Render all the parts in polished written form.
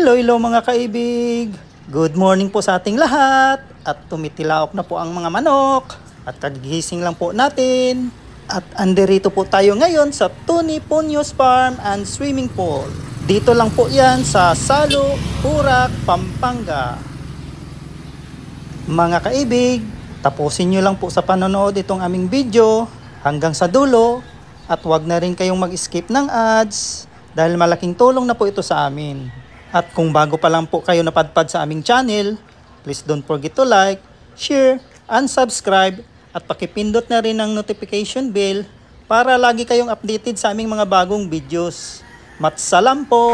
Hello, hello mga kaibig! Good morning po sa ating lahat! At tumitilaok na po ang mga manok. At kagigising lang po natin. At anderito po tayo ngayon sa Tony Puños Farm and Swimming Pool. Dito lang po yan sa Salo, Purac, Pampanga. Mga kaibig, tapusin nyo lang po sa panonood itong aming video hanggang sa dulo. At huwag na rin kayong mag-skip ng ads dahil malaking tulong na po ito sa amin. At kung bago pa lang po kayo napadpad sa aming channel, please don't forget to like, share, and subscribe at pakipindot na rin ang notification bell para lagi kayong updated sa aming mga bagong videos. Matsalam po!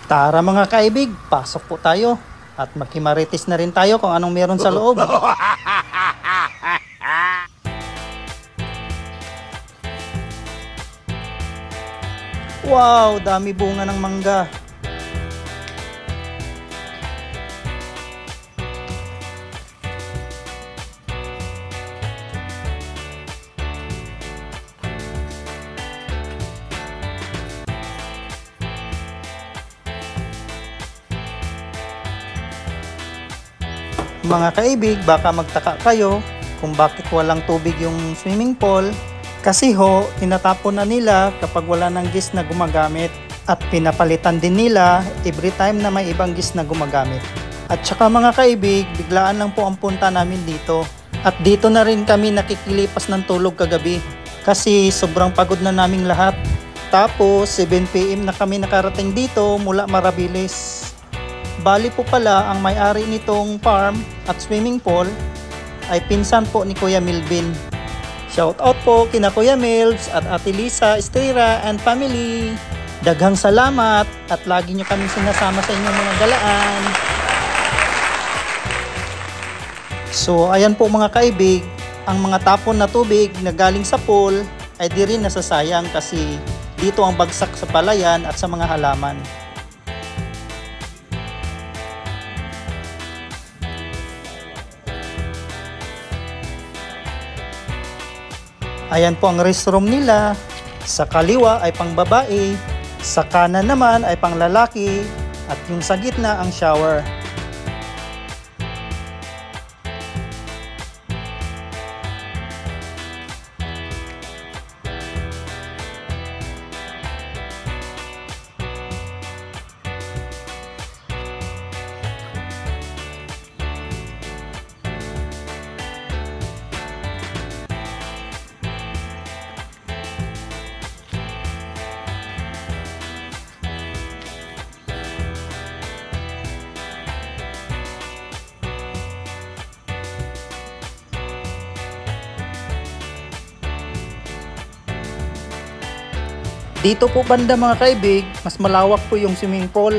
Tara mga kaibig, pasok po tayo at magkimarites na rin tayo kung anong meron sa loob. Wow, dami bunga ng mangga. Mga kaibig, baka magtaka kayo kung bakit walang tubig yung swimming pool. Kasi ho, tinatapon na nila kapag wala ng guest na gumagamit. At pinapalitan din nila every time na may ibang guest na gumagamit. At saka mga kaibig, biglaan lang po ang punta namin dito. At dito na rin kami nakikilipas ng tulog kagabi. Kasi sobrang pagod na naming lahat. Tapos 7 PM na kami nakarating dito mula Marabilis. Bali po pala ang may-ari nitong farm at swimming pool ay pinsan po ni Kuya Milvin. Shout out po kina Kuya Milves at Ate Lisa, Estera and family. Daghang salamat at lagi nyo kaming sinasama sa inyong mga galaan. So ayan po mga kaibig, ang mga tapon na tubig na galing sa pool ay di rin nasasayang kasi dito ang bagsak sa palayan at sa mga halaman. Ayan po ang restroom nila. Sa kaliwa ay pang babae, sa kanan naman ay pang lalaki, at yung sa gitna ang shower. Dito po banda mga kaibig, mas malawak po yung swimming pool.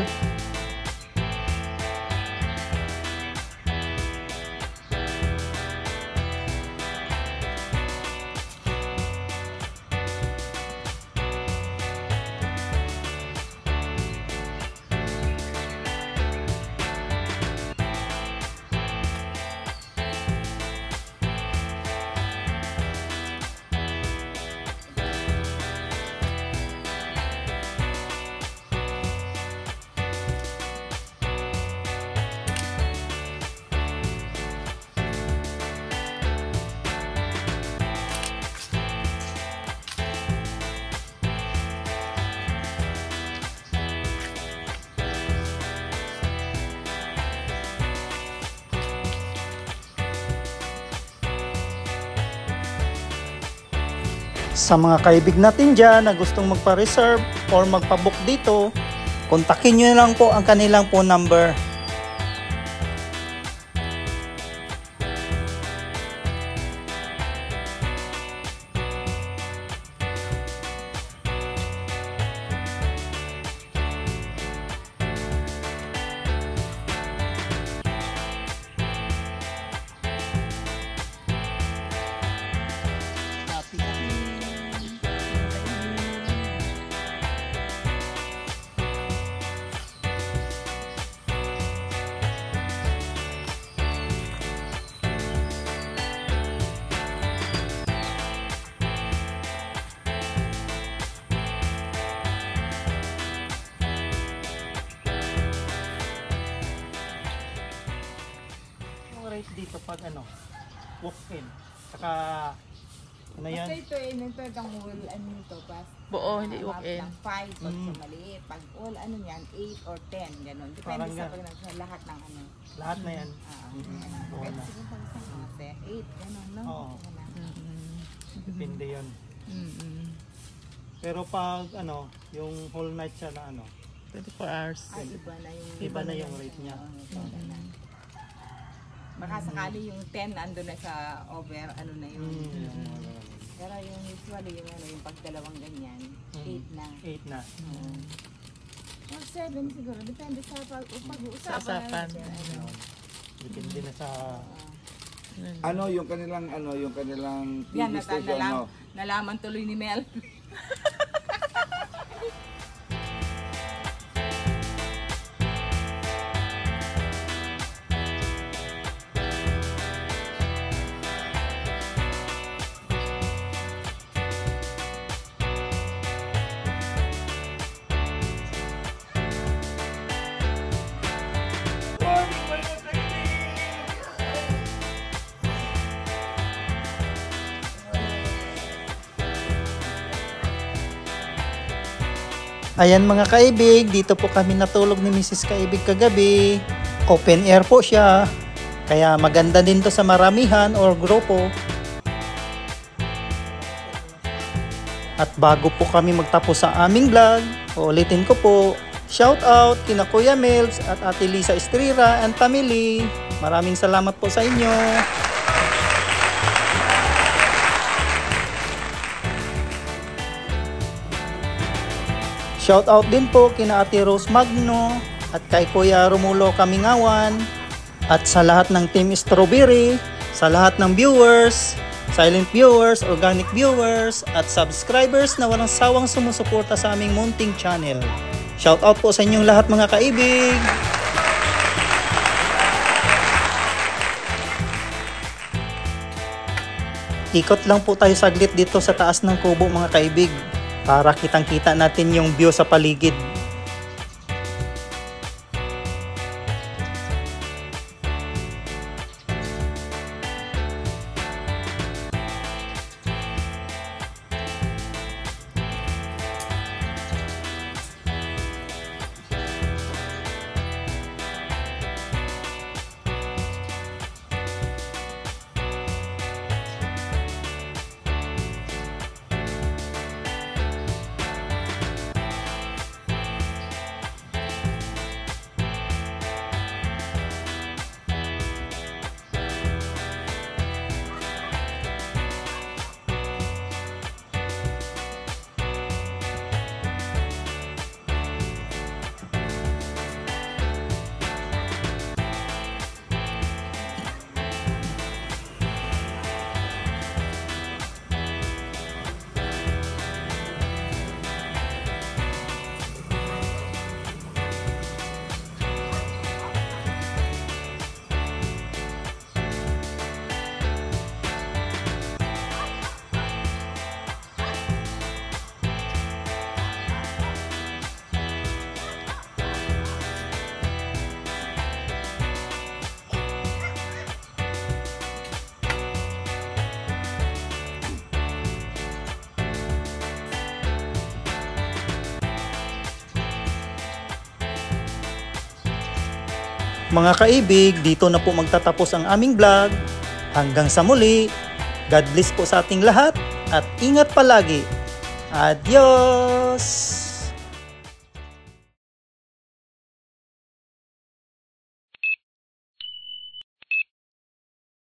Sa mga kaibig natin dyan na gustong magpa-reserve or magpa-book dito, kontakin nyo lang po ang kanilang phone number. pag walk-in. Saka, ano yan? Basta ito ito ang wall, nito, pas. Buo, hindi walk-in. 5 pag maliit. Pag all, 8 or 10, gano'n. Depende Parang sa pag lahat ng Lahat na yan. Buo Pwede na. siguro pag isang 8, gano'n, no? Oo. Ganun. Depende yun. Pero pag yung whole night siya na 24 hours. Iba na yung iba na yung rate niya. Baka sakali yung 10 nandun na sa over, na yun. Pero yung usually, yung pag dalawang ganyan, 8 na. 8 na. Or 7 siguro, depende sa pag-uusapan. Usapan. Depende na sa... yung kanilang TV Yan, station, nalaman tuloy ni Mel. Ayan mga kaibig, dito po kami natulog ni Mrs. Kaibig kagabi. Open air po siya. Kaya maganda din to sa maramihan or grupo. At bago po kami magtapos sa aming vlog, uulitin ko po, shout out kina Kuya Melbs at Ate Lisa Estrira and family. Maraming salamat po sa inyo. Shout out din po kina Ate Rose Magno at kay Kuya Romulo Kamingawan at sa lahat ng Team Strawberry, sa lahat ng viewers, silent viewers, organic viewers at subscribers na walang sawang sumusuporta sa aming munting channel. Shout out po sa inyong lahat mga kaibig! Ikot lang po tayo saglit dito sa taas ng kubo mga kaibig para kitang-kita natin yung view sa paligid. Mga kaibig, dito na po magtatapos ang aming vlog. Hanggang sa muli, God bless po sa ating lahat at ingat palagi. Adios!